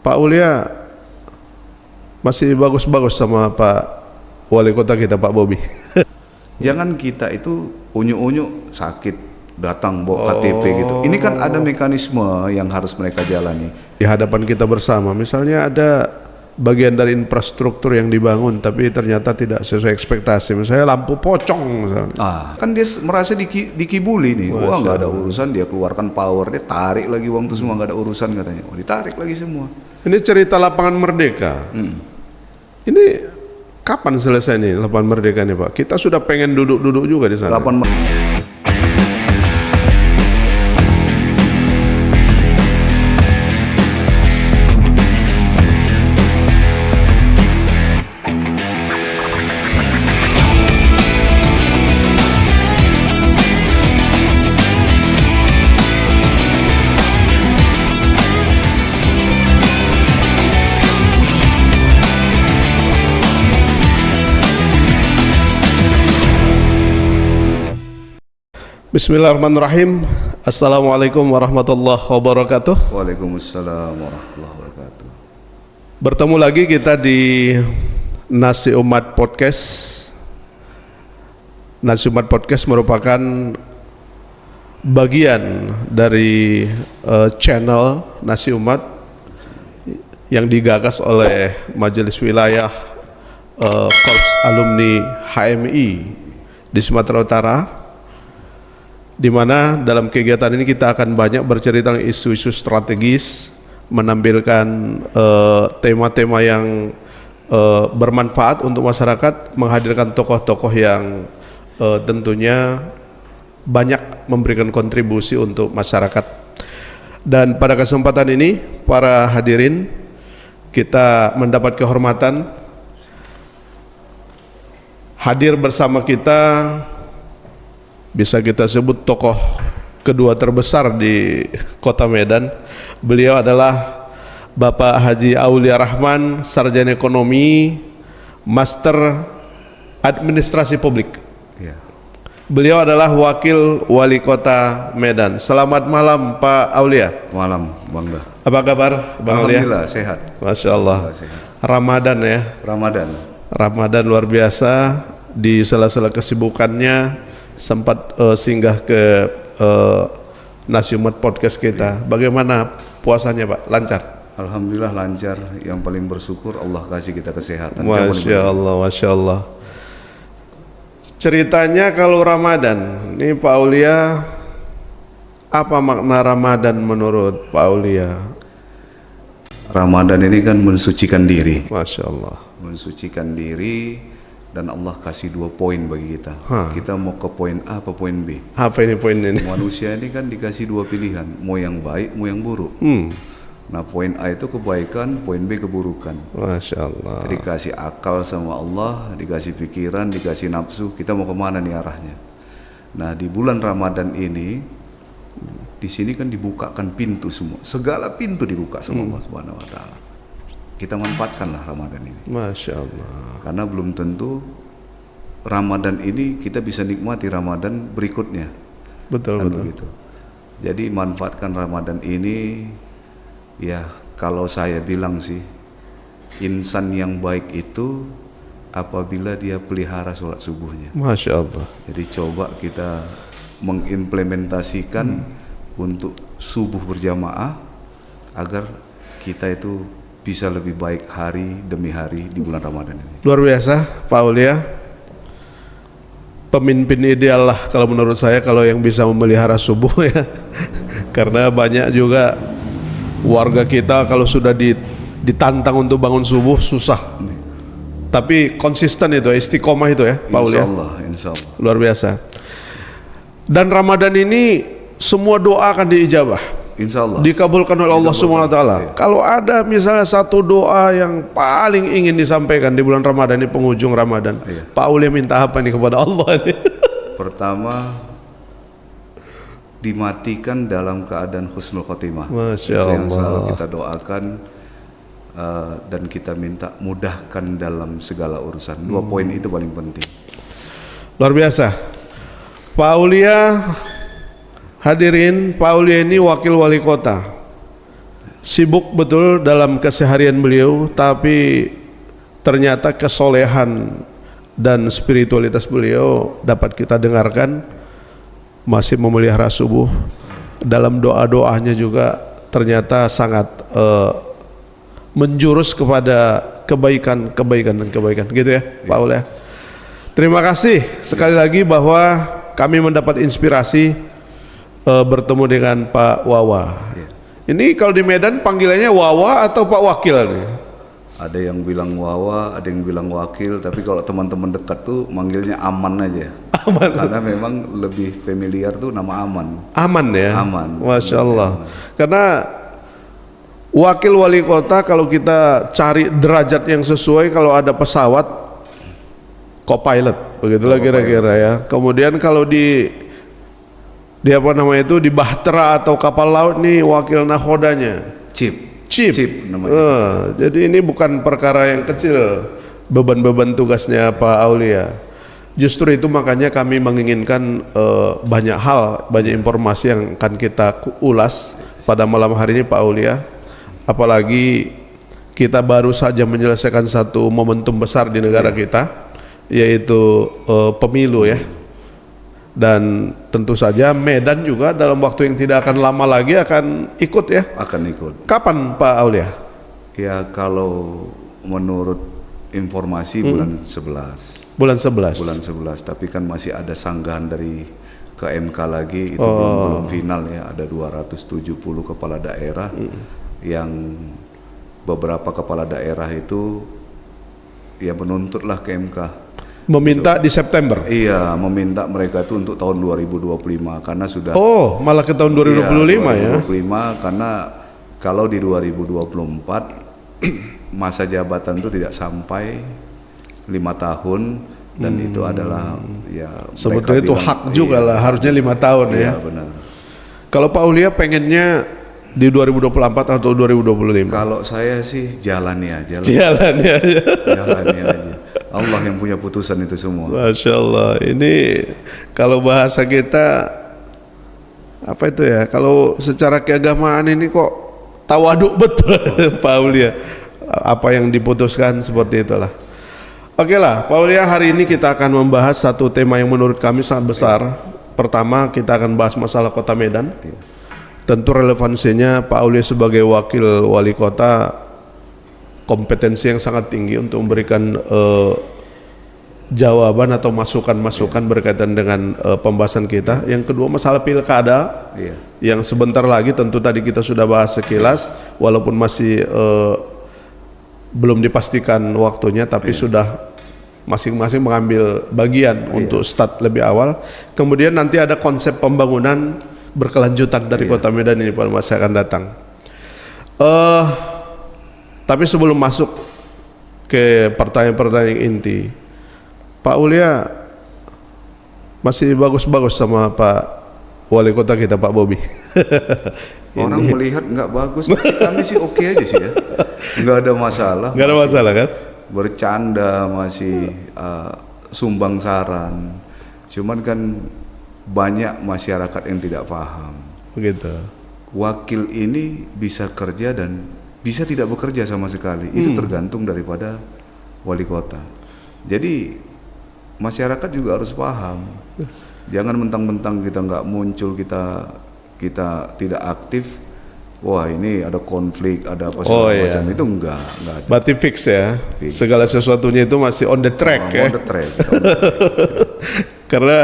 Pak Aulia masih bagus-bagus sama Pak Wali Kota kita, Pak Bobi. Jangan kita itu unyu-unyu sakit datang bawa KTP gitu. Ini kan ada mekanisme yang harus mereka jalani. Di hadapan kita bersama, misalnya ada bagian dari infrastruktur yang dibangun tapi ternyata tidak sesuai ekspektasi, misalnya lampu pocong misalnya. Kan dia merasa dikibuli nih. Wah, nggak ada urusan, dia keluarkan power, dia tarik lagi uang itu semua, nggak ada urusan katanya. Oh, ditarik lagi semua. Ini cerita lapangan Merdeka. Ini kapan selesai nih lapangan Merdeka nih, Pak? Kita sudah pengen duduk-duduk juga di sana. Bismillahirrahmanirrahim. Assalamualaikum warahmatullahi wabarakatuh. Waalaikumsalam warahmatullahi wabarakatuh. Bertemu lagi kita di Nasi Umat Podcast. Nasi Umat Podcast merupakan bagian dari channel Nasi Umat yang digagas oleh Majelis Wilayah Korps Alumni HMI di Sumatera Utara, di mana dalam kegiatan ini kita akan banyak bercerita tentang isu-isu strategis, menampilkan tema-tema yang bermanfaat untuk masyarakat, menghadirkan tokoh-tokoh yang tentunya banyak memberikan kontribusi untuk masyarakat. Dan pada kesempatan ini, para hadirin, kita mendapat kehormatan hadir bersama kita, bisa kita sebut tokoh kedua terbesar di Kota Medan. Beliau adalah Bapak Haji Aulia Rahman, Sarjana Ekonomi, Master Administrasi Publik. Beliau adalah Wakil Wali Kota Medan. Selamat malam Pak Aulia. Malam, Bangga. Apa kabar Bang Aulia? Alhamdulillah sehat. Masya Allah. Ramadan ya. Ramadan luar biasa. Di sela-sela kesibukannya sempat singgah ke Nasi Umat Podcast kita. Bagaimana puasanya Pak? Lancar? Alhamdulillah lancar. Yang paling bersyukur Allah kasih kita kesehatan. Masya Allah, Masya Allah. Ceritanya kalau Ramadan, ini Pak Aulia, apa makna Ramadan menurut Pak Aulia? Ramadan ini kan mensucikan diri. Masya Allah. Mensucikan diri. Dan Allah kasih 2 poin bagi kita. Kita mau ke poin A apa poin B? Apa ini poin ini? Manusia ini kan dikasih 2 pilihan, mau yang baik, mau yang buruk. Nah, poin A itu kebaikan, poin B keburukan. Masya Allah. Dikasih akal sama Allah, dikasih pikiran, dikasih nafsu, kita mau kemana nih arahnya? Nah, di bulan Ramadan ini, di sini kan dibukakan pintu semua, segala pintu dibuka sama Allah Subhanahu Wa Taala. Kita manfaatkanlah Ramadan ini. Masya Allah. Karena belum tentu Ramadan ini kita bisa nikmati Ramadan berikutnya. Betul, betul. Begitu. Jadi manfaatkan Ramadan ini, ya kalau saya bilang sih, insan yang baik itu apabila dia pelihara sholat subuhnya. Masya Allah. Jadi coba kita mengimplementasikan untuk subuh berjamaah agar kita itu bisa lebih baik hari demi hari di bulan Ramadan ini. Luar biasa Pak Aulia. Pemimpin ideal lah kalau menurut saya, kalau yang bisa memelihara subuh ya. Karena banyak juga warga kita kalau sudah ditantang untuk bangun subuh susah. Tapi konsisten itu, istiqomah itu ya Pak Aulia. Insya Allah. Luar biasa. Dan Ramadan ini semua doa akan diijabah. Insya Allah. Dikabulkan oleh Allah Subhanahu Wa Taala. Kalau ada misalnya satu doa yang paling ingin disampaikan di bulan Ramadan ini, penghujung Ramadan, Pak Aulia minta apa nih kepada Allah nih? Pertama, dimatikan dalam keadaan husnul khotimah. Masya Itu Allah. yang selalu kita doakan dan kita minta mudahkan dalam segala urusan. 2 poin itu paling penting. Luar biasa. Pak Aulia, hadirin, Pak Aulia ini wakil wali kota. sibuk betul dalam keseharian beliau, tapi ternyata kesolehan dan spiritualitas beliau dapat kita dengarkan, masih memelihara subuh. Dalam doa-doanya juga ternyata sangat menjurus kepada kebaikan dan kebaikan, gitu ya Pak Aul ya. Terima kasih sekali lagi bahwa kami mendapat inspirasi bertemu dengan Pak Wawa. Ini kalau di Medan panggilannya Wawa atau Pak Wakil nih? Ada yang bilang Wawa, ada yang bilang Wakil, tapi kalau teman-teman dekat tuh manggilnya Aman aja. Aman. Karena memang lebih familiar tuh nama Aman. Aman ya? Aman. Masya Allah. Karena wakil wali kota kalau kita cari derajat yang sesuai, kalau ada pesawat, co-pilot, begitulah kira-kira ya. Kemudian kalau di apa namanya itu, di bahtera atau kapal laut nih wakil nahodanya. Chief namanya. Jadi ini bukan perkara yang kecil, beban-beban tugasnya Pak Aulia. Justru itu makanya kami menginginkan banyak hal, banyak informasi yang akan kita ulas pada malam hari ini Pak Aulia. Apalagi kita baru saja menyelesaikan satu momentum besar di negara kita, yaitu pemilu ya. Dan tentu saja Medan juga dalam waktu yang tidak akan lama lagi akan ikut ya. Akan ikut. Kapan Pak Aulia? Ya kalau menurut informasi bulan 11. Bulan 11. Bulan 11, tapi kan masih ada sanggahan dari ke MK lagi, itu belum final ya. Ada 270 kepala daerah yang beberapa kepala daerah itu ya menuntutlah ke MK. Meminta di September. Iya, meminta mereka itu untuk tahun 2025 karena sudah. Oh, malah ke tahun 2025 ya. 2025 karena kalau di 2024 masa jabatan itu tidak sampai 5 tahun dan itu adalah ya sebetulnya itu hak juga lah, harusnya 5 tahun ya. Iya, benar. Kalau Pak Aulia pengennya di 2024 atau 2025? Kalau saya sih jalani aja. Jalani aja. Jalani aja. Allah yang punya putusan itu semua. Masya Allah. Ini kalau bahasa kita apa itu ya? Kalau secara keagamaan ini kok tawaduk betul Pak Aulia. Apa yang diputuskan seperti itulah. Oke lah, Pak Aulia, hari ini kita akan membahas satu tema yang menurut kami sangat besar. Pertama, kita akan bahas masalah Kota Medan. Tentu relevansinya Pak Aulia sebagai wakil wali kota kompetensi yang sangat tinggi untuk memberikan jawaban atau masukan-masukan berkaitan dengan pembahasan kita. Yang kedua, masalah pilkada yang sebentar lagi tentu tadi kita sudah bahas sekilas, walaupun masih belum dipastikan waktunya, tapi sudah masing-masing mengambil bagian untuk start lebih awal. Kemudian nanti ada konsep pembangunan berkelanjutan dari Kota Medan ini pada masa akan datang. Tapi sebelum masuk ke pertanyaan-pertanyaan inti, Pak Aulia masih bagus-bagus sama Pak Wali Kota kita, Pak Bobi. Orang melihat nggak bagus, tapi kami sih oke aja sih ya, nggak ada masalah. Nggak ada masalah kan? Bercanda masih sumbang saran, cuman kan banyak masyarakat yang tidak paham. Begitu. Wakil ini bisa kerja dan bisa tidak bekerja sama sekali. Itu tergantung daripada wali kota. Jadi masyarakat juga harus paham. Jangan mentang-mentang kita nggak muncul, kita tidak aktif. Wah, ini ada konflik, ada apa segala macam. Itu enggak ada. Berarti fix ya. Fix. Segala sesuatunya itu masih on the track ya. On the track. Karena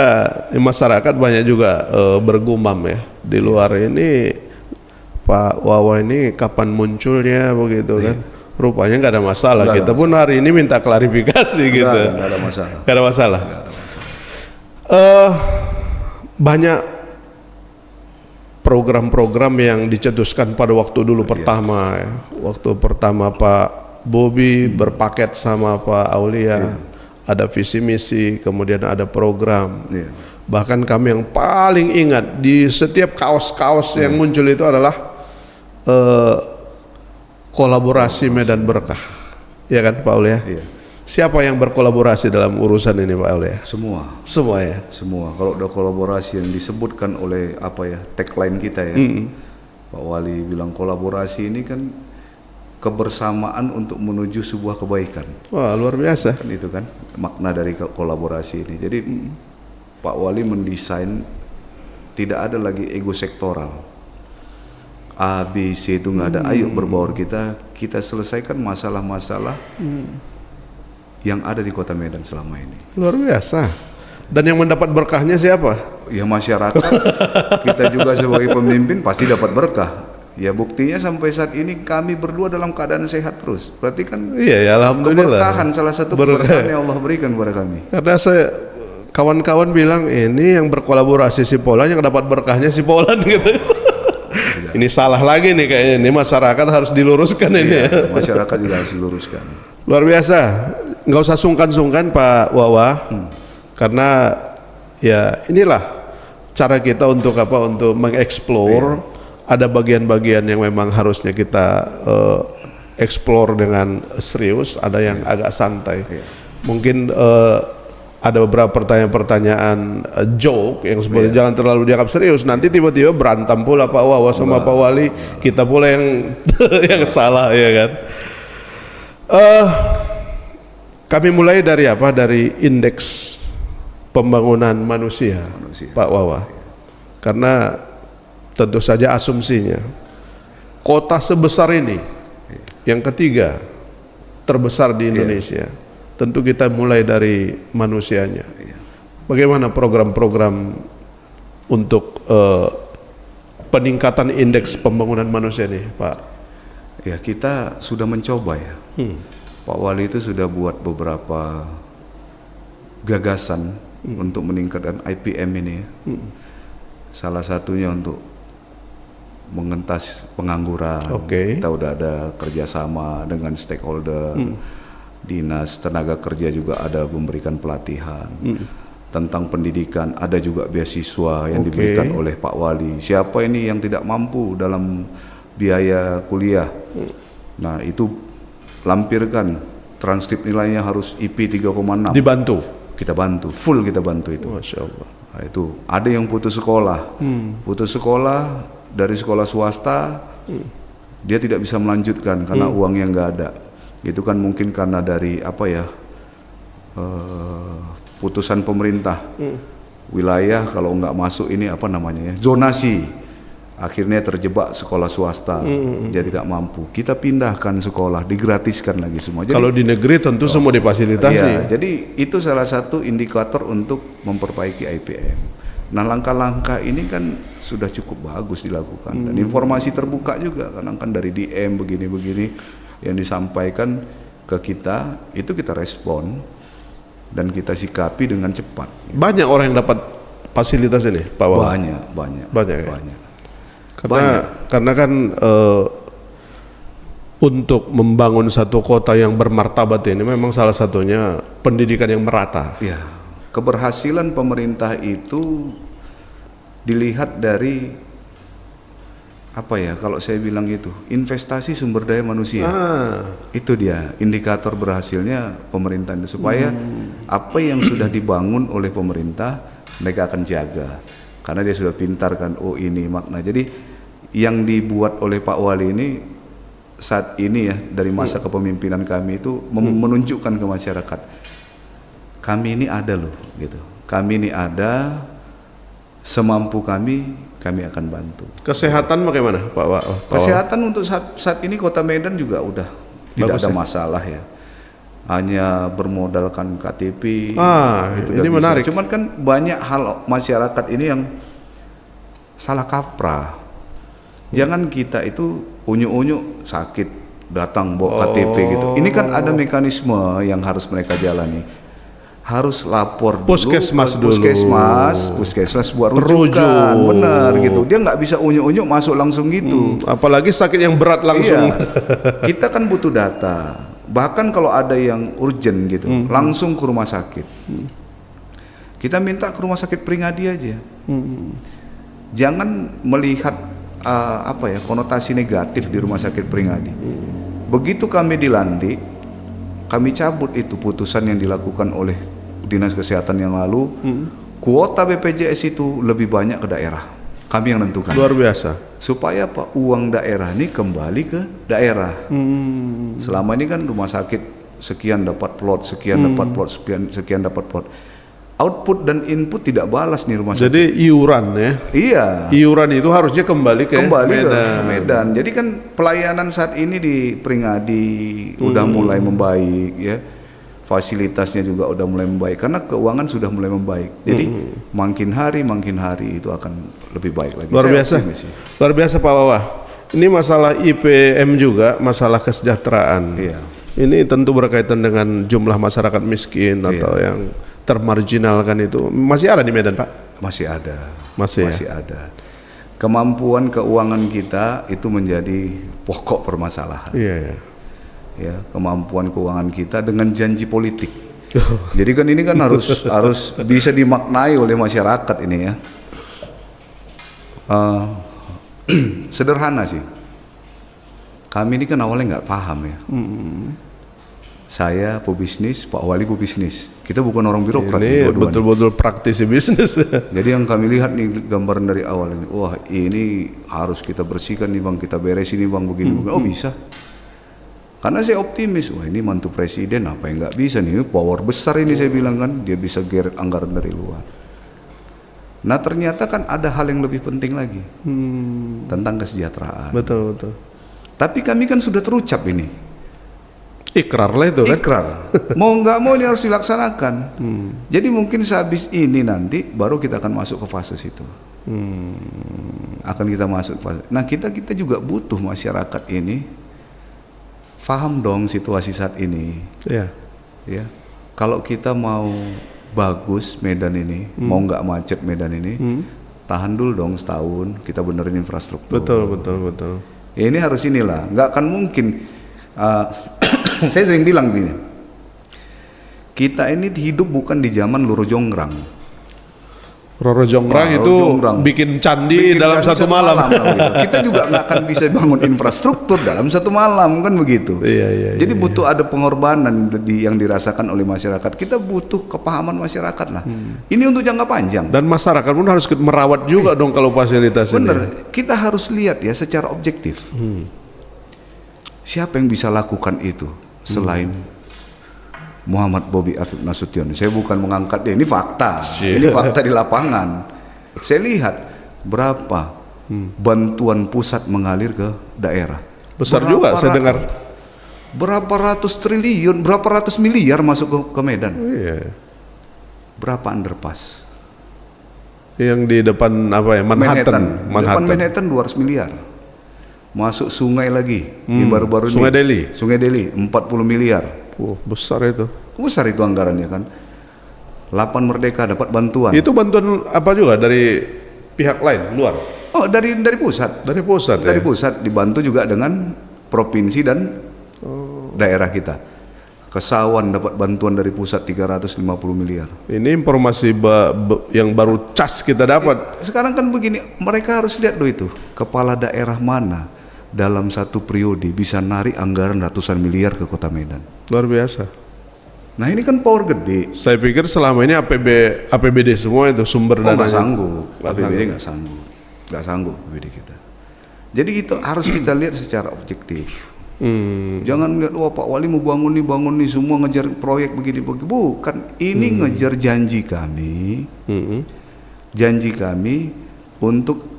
masyarakat banyak juga bergumam ya di luar ini, Pak Wawa ini kapan munculnya begitu kan? Rupanya nggak ada masalah. Kita pun hari ini minta klarifikasi gitu. Nggak ada masalah. Nggak ada masalah. Banyak program-program yang dicetuskan pada waktu dulu pertama ya. Waktu pertama Pak Bobi berpaket sama Pak Aulia, ada visi misi, kemudian ada program. Bahkan kami yang paling ingat di setiap kaos-kaos yang muncul itu adalah kolaborasi Medan Berkah, ya kan Pak Aulia? Siapa yang berkolaborasi dalam urusan ini Pak Aulia? Semua ya. Semua. Kalau udah kolaborasi yang disebutkan oleh apa ya, tagline kita ya, Pak Wali bilang kolaborasi ini kan kebersamaan untuk menuju sebuah kebaikan. Wah, luar biasa. Kan itu kan makna dari kolaborasi ini. Jadi Pak Wali mendesain tidak ada lagi ego sektoral. A, B, C itu nggak ada. Ayo berbaur kita selesaikan masalah-masalah yang ada di Kota Medan selama ini. Luar biasa. Dan yang mendapat berkahnya siapa? Ya masyarakat, kita juga sebagai pemimpin pasti dapat berkah. Ya buktinya sampai saat ini kami berdua dalam keadaan sehat terus. Berarti kan Iya, ya, alhamdulillah. keberkahan, salah satu keberkahan yang Allah berikan kepada kami. Karena kawan-kawan bilang ini yang berkolaborasi si Polan, yang dapat berkahnya si Polan gitu. Ini salah lagi nih kayaknya. Ini masyarakat harus diluruskan ini. Iya, masyarakat juga harus diluruskan. Luar biasa. Nggak usah sungkan-sungkan Pak Wawa. Karena ya inilah cara kita untuk untuk mengeksplor. Ada bagian-bagian yang memang harusnya kita eksplor dengan serius, ada yang agak santai. Mungkin ada beberapa pertanyaan-pertanyaan joke yang sebenarnya jangan terlalu dianggap serius. Nanti tiba-tiba berantem pula Pak Wawa sama Pak Wali, kita pula yang yang salah, ya kan. Kami mulai dari Dari indeks pembangunan manusia, Pak Wawa. Karena tentu saja asumsinya kota sebesar ini, yang ketiga terbesar di Indonesia, tentu kita mulai dari manusianya. Bagaimana program-program untuk peningkatan indeks pembangunan manusia ini, Pak? Ya kita sudah mencoba ya. Pak Wali itu sudah buat beberapa gagasan untuk meningkatkan IPM ini ya. Salah satunya untuk mengentas pengangguran. Kita udah ada kerjasama dengan stakeholder, dinas tenaga kerja juga ada memberikan pelatihan. Tentang pendidikan ada juga beasiswa yang diberikan oleh Pak Wali. Siapa ini yang tidak mampu dalam biaya kuliah, nah itu lampirkan, transkrip nilainya harus IP 3,6. Dibantu? Kita bantu, full kita bantu itu. Masya Allah. Nah, itu ada yang putus sekolah, dari sekolah swasta, dia tidak bisa melanjutkan karena uangnya nggak ada. Itu kan mungkin karena dari putusan pemerintah, wilayah kalau nggak masuk ini zonasi. Akhirnya terjebak sekolah swasta, dia tidak mampu. Kita pindahkan sekolah, digratiskan lagi semua. Jadi, kalau di negeri tentu semua difasilitasi. Iya, jadi itu salah satu indikator untuk memperbaiki IPM. Nah langkah-langkah ini kan sudah cukup bagus dilakukan, dan informasi terbuka juga, karena kan dari DM begini-begini yang disampaikan ke kita, itu kita respon dan kita sikapi dengan cepat. Banyak orang yang dapat fasilitas ini, Pak Wawan? Banyak. Karena kan untuk membangun satu kota yang bermartabat ini memang salah satunya pendidikan yang merata. Ya, keberhasilan pemerintah itu dilihat dari kalau saya bilang gitu, investasi sumber daya manusia. Itu dia indikator berhasilnya pemerintah itu, supaya apa yang sudah dibangun oleh pemerintah mereka akan jaga, karena dia sudah pintar kan. Ini makna. Jadi yang dibuat oleh Pak Wali ini saat ini ya, dari masa kepemimpinan kami itu menunjukkan ke masyarakat, kami ini ada loh gitu. Kami ini ada, semampu kami akan bantu. Kesehatan bagaimana Pak? Kesehatan untuk saat ini Kota Medan juga udah tidak ada masalah ya. Hanya bermodalkan KTP. Itu ini menarik. Cuman kan banyak hal masyarakat ini yang salah kaprah. Jangan kita itu unyu-unyu sakit datang bawa KTP gitu. Ini kan ada mekanisme yang harus mereka jalani. Harus lapor dulu, puskesmas buat rujukan, benar gitu. Dia nggak bisa unyu-unyu masuk langsung gitu. Apalagi sakit yang berat langsung. Kita kan butuh data. Bahkan kalau ada yang urgent gitu, langsung ke rumah sakit. Kita minta ke rumah sakit Pringadi aja. Jangan melihat konotasi negatif di rumah sakit Pringadi. Begitu kami dilantik, kami cabut itu putusan yang dilakukan oleh Dinas Kesehatan yang lalu. Kuota BPJS itu lebih banyak ke daerah. kami yang nentukan. Luar biasa. Supaya apa? Uang daerah ini kembali ke daerah. Selama ini kan rumah sakit sekian dapat plot, sekian dapat plot, sekian dapat plot. Output dan input tidak balas nih rumah sakit. Jadi iuran ya. Iya. Iuran itu harusnya kembali ke Medan. Ke Medan. Jadi kan pelayanan saat ini di Peringadi udah mulai membaik ya. Fasilitasnya juga udah mulai membaik karena keuangan sudah mulai membaik. Jadi makin hari itu akan lebih baik lagi. Luar biasa. Luar biasa Pak Wawah. Ini masalah IPM juga, masalah kesejahteraan. Iya. Ini tentu berkaitan dengan jumlah masyarakat miskin atau yang termarginalkan itu. Masih ada di Medan, Pak? Masih ada. Masih ada. Kemampuan keuangan kita itu menjadi pokok permasalahan. Iya. Ya, kemampuan keuangan kita dengan janji politik. Jadi kan ini kan harus bisa dimaknai oleh masyarakat ini ya. Sederhana sih. Kami ini kan awalnya nggak paham ya. Saya pebisnis, Pak Wali pebisnis. Kita bukan orang birokrat. Ini betul-betul praktisi bisnis. Jadi yang kami lihat nih gambaran dari awal ini, wah ini harus kita bersihkan nih bang, kita beresin nih bang, begini. Oh bisa. Karena saya optimis, wah ini mantu presiden apa yang nggak bisa nih, power besar ini saya bilang kan, dia bisa geret anggaran dari luar. Nah ternyata kan ada hal yang lebih penting lagi tentang kesejahteraan. Betul. Tapi kami kan sudah terucap ini. Ikrar lah itu kan. Ikrar. Mau nggak mau ini harus dilaksanakan. Jadi mungkin sehabis ini nanti baru kita akan masuk ke fase situ. Akan kita masuk ke fase. Nah kita juga butuh masyarakat ini paham dong situasi saat ini. Iya. Ya. Kalau kita mau bagus Medan ini, mau nggak macet Medan ini, tahan dulu dong setahun, kita benerin infrastruktur. Betul. Ya, ini harus inilah, nggak akan mungkin. Saya sering bilang gini, kita ini hidup bukan di zaman Loro Jonggrang. Roro Jonggrang itu bikin candi dalam satu malam. Kita juga nggak akan bisa bangun infrastruktur dalam satu malam kan begitu. Iya. Jadi butuh ada pengorbanan yang dirasakan oleh masyarakat. Kita butuh kepahaman masyarakat lah. Ini untuk jangka panjang. Dan masyarakat pun harus merawat juga dong kalau fasilitas ini. Bener. Kita harus lihat ya secara objektif. Siapa yang bisa lakukan itu selain Muhammad Bobi Afif Nasution? Saya bukan mengangkat dia, ini fakta. Ini fakta di lapangan. Saya lihat berapa bantuan pusat mengalir ke daerah. Besar juga saya dengar. Berapa ratus triliun, berapa ratus miliar masuk ke Medan. Iya. Berapa underpass? Yang di depan apa ya? Manhattan. Depan Manhattan 200 miliar. Masuk sungai lagi. Baru-baru Sungai ini. Deli. Sungai Deli 40 miliar. Besar itu. Besar itu anggarannya kan. 8 Merdeka dapat bantuan. Itu bantuan apa juga dari pihak lain luar? Oh, dari pusat. Dari pusat. Dari pusat dibantu juga dengan provinsi dan daerah kita. Kesawan dapat bantuan dari pusat 350 miliar. Ini informasi yang baru cas kita dapat. Sekarang kan begini, mereka harus lihat dulu itu. Kepala daerah mana dalam satu periode bisa narik anggaran ratusan miliar ke Kota Medan. Luar biasa. Nah ini kan power gede. Saya pikir selama ini APBD semua itu sumber dana. Nggak sanggup. APBD nggak sanggup APBD kita. Jadi itu harus kita lihat secara objektif. Jangan lihat wah Pak Wali mau bangun nih semua ngejar proyek begini. Bukan, ini ngejar janji kami. Janji kami untuk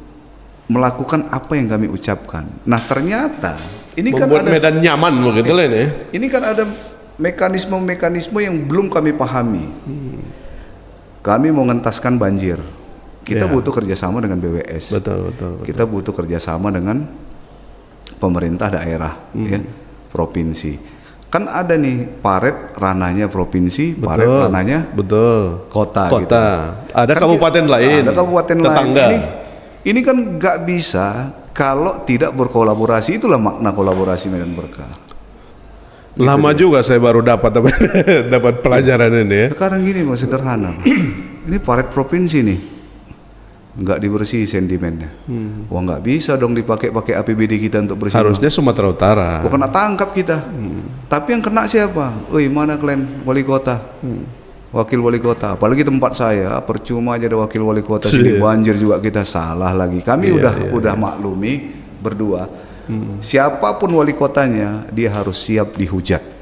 melakukan apa yang kami ucapkan. Nah ternyata ini membuat kan ada Medan nyaman begitu lah ini. Ini kan ada mekanisme-mekanisme yang belum kami pahami. Kami mau ngentaskan banjir. Kita butuh kerjasama dengan BWS. Betul. Kita butuh kerjasama dengan pemerintah daerah, ya, provinsi. Kan ada nih paret ranahnya provinsi, paret ranahnya kota. Gitu. Ada kan kabupaten lain. Ada kabupaten tetangga. lain. Ini kan nggak bisa kalau tidak berkolaborasi. Itulah makna kolaborasi Medan Berkah. Lama gitu juga saya baru dapat pelajaran ini ya. Sekarang gini mas, sederhana. Ini paret provinsi nih, nggak dibersih sentimennya. Wah nggak bisa dong dipakai APBD kita untuk bersih. Harusnya Sumatera Utara. Kena tangkap kita. Tapi yang kena siapa? Woi mana kalian wali kota? wakil wali kota, apalagi tempat saya percuma aja ada wakil wali kota sini banjir juga kita salah lagi. Kami udah maklumi berdua. Siapapun wali kotanya dia harus siap dihujat.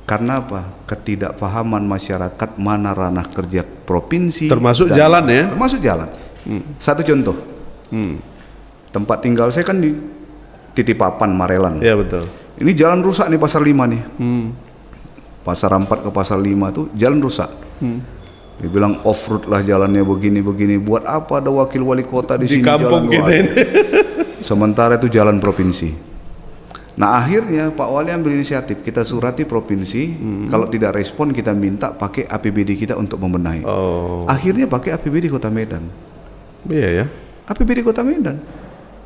Karena apa? Ketidakpahaman masyarakat mana ranah kerja provinsi, termasuk jalan ya. Termasuk jalan. Satu contoh. Tempat tinggal saya kan di Titipapan Marelan. Iya betul. Ini jalan rusak nih Pasar 5 nih. Pasar 4 ke Pasar 5 tuh jalan rusak. Dibilang off road lah jalannya begini-begini. Buat apa ada wakil wali kota di sini kampung jalan kita ini? Sementara itu jalan provinsi. Nah akhirnya Pak Wali ambil inisiatif, kita surati provinsi. Kalau tidak respon kita minta pakai APBD kita untuk membenahi. Akhirnya pakai APBD Kota Medan. Iya ya. APBD Kota Medan.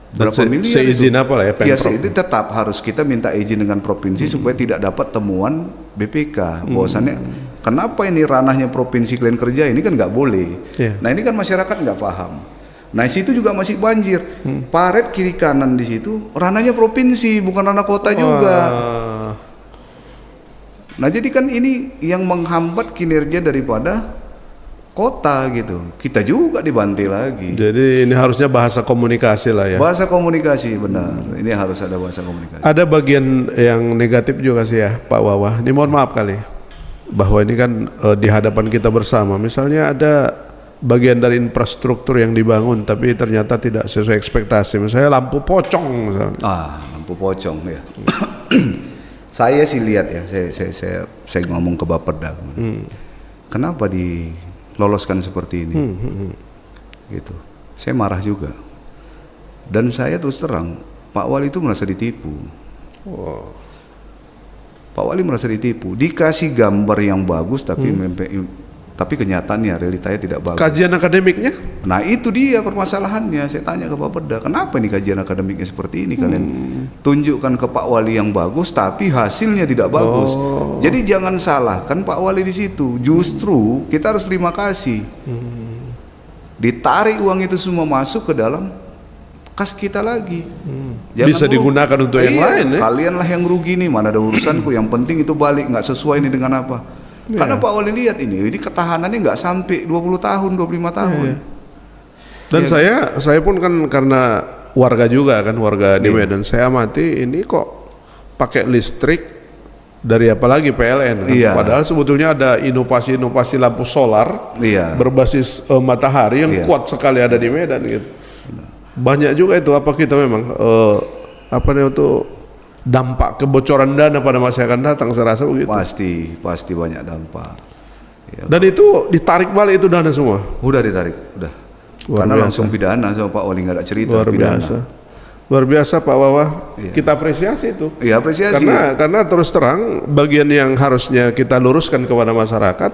Berapa miliar seizin itu? apa lah ya Pemprov. Pemprov. Itu tetap harus kita minta izin dengan provinsi supaya tidak dapat temuan BPK. Bahwasannya kenapa ini ranahnya provinsi kalian kerja ini kan nggak boleh. Nah ini kan masyarakat nggak paham. Nah di situ juga masih banjir. Paret kiri kanan di situ ranahnya provinsi bukan ranah kota juga. Nah jadi kan ini yang menghambat kinerja daripada kota gitu. Kita juga dibantai lagi. Jadi ini harusnya bahasa komunikasi lah ya. Bahasa komunikasi benar. Ini harus ada bahasa komunikasi. Ada bagian yang negatif juga sih ya Pak Wawah. Ini mohon maaf kali bahwa ini kan di hadapan kita bersama. Misalnya ada bagian dari infrastruktur yang dibangun tapi ternyata tidak sesuai ekspektasi. Misalnya lampu pocong misalnya. Lampu pocong ya. Saya sih lihat ya. Saya ngomong ke Bapeda. Kenapa diloloskan seperti ini? Gitu. Saya marah juga. Dan saya terus terang, Pak Wali itu merasa ditipu. Pak Wali merasa ditipu. Dikasih gambar yang bagus tapi kenyataannya realitanya tidak bagus. Kajian akademiknya? Nah itu dia permasalahannya. Saya tanya ke Bapeda, kenapa ini kajian akademiknya seperti ini? Kalian tunjukkan ke Pak Wali yang bagus, tapi hasilnya tidak bagus. Jadi jangan salahkan Pak Wali di situ. Justru kita harus terima kasih. Ditarik uang itu semua masuk ke dalam kas kita lagi. Bisa digunakan untuk yang lain ya? Kalianlah yang rugi nih, mana ada urusanku. Yang penting itu balik, nggak sesuai ini dengan apa. Karena Pak Wali lihat ini ketahanannya nggak sampai 20 tahun, 25 tahun. Dan saya pun kan karena warga juga kan, warga di Medan, saya amati ini kok pakai listrik dari apalagi PLN kan? Padahal sebetulnya ada inovasi-inovasi lampu solar berbasis matahari yang kuat sekali ada di Medan gitu. Banyak juga itu, apa kita memang apa namanya itu dampak kebocoran dana pada masa yang akan datang, saya rasa begitu. Pasti banyak dampak. Dan itu ditarik balik itu dana semua. Udah ditarik, udah. Karena langsung pidana sama Pak Wali, nggak ada cerita. Luar biasa Pak Wawah. Kita apresiasi itu. Iya apresiasi. Karena terus terang bagian yang harusnya kita luruskan kepada masyarakat,